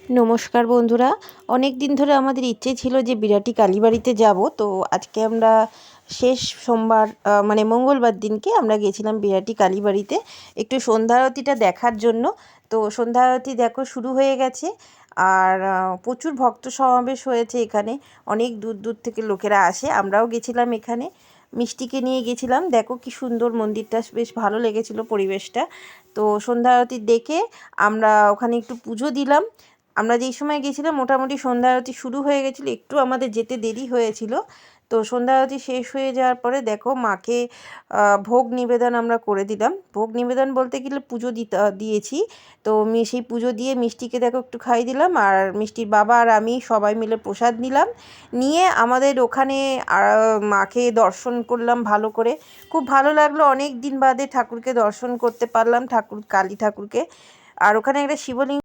নমস্কার বন্ধুরা, অনেক দিন ধরে আমাদের ইচ্ছে ছিল যে বিরাটি কালীবাড়িতে যাব। তো আজকে আমরা শেষ সোমবার মানে মঙ্গলবার দিনকে আমরা গেছিলাম বিরাটি কালীবাড়িতে একটু সন্ধ্যা আরতিটা দেখার জন্য। তো সন্ধ্যা আরতি দেখো শুরু হয়ে গেছে, আর প্রচুর ভক্ত সমাবেশ হয়েছে এখানে। অনেক দূর দূর থেকে লোকেরা আসে, আমরাও গেছিলাম এখানে। মিষ্টিকে নিয়ে গেছিলাম, দেখো কি সুন্দর মন্দিরটা, বেশ ভালো লেগেছিল পরিবেশটা। তো সন্ধ্যা আরতি দেখে আমরা ওখানে একটু পুজো দিলাম। আমরা যেই সময় গেছিলাম মোটামুটি সন্ধ্যা আরতি শুরু হয়ে গেছিলো, একটু আমাদের যেতে দেরি হয়েছিল। তো সন্ধ্যা আরতি শেষ হয়ে যাওয়ার পরে দেখো মাকে ভোগ নিবেদন আমরা করে দিলাম। ভোগ নিবেদন বলতে গেলে পুজো দিয়েছি। তো সেই পুজো দিয়ে মিষ্টিকে দেখো একটু খাইয়ে দিলাম, আর মিষ্টির বাবা আর আমি সবাই মিলে প্রসাদ নিলাম। নিয়ে আমাদের ওখানে মাকে দর্শন করলাম ভালো করে, খুব ভালো লাগলো। অনেক দিন বাদে ঠাকুরকে দর্শন করতে পারলাম, কালী ঠাকুরকে। আর ওখানে একটা শিবলিঙ্গ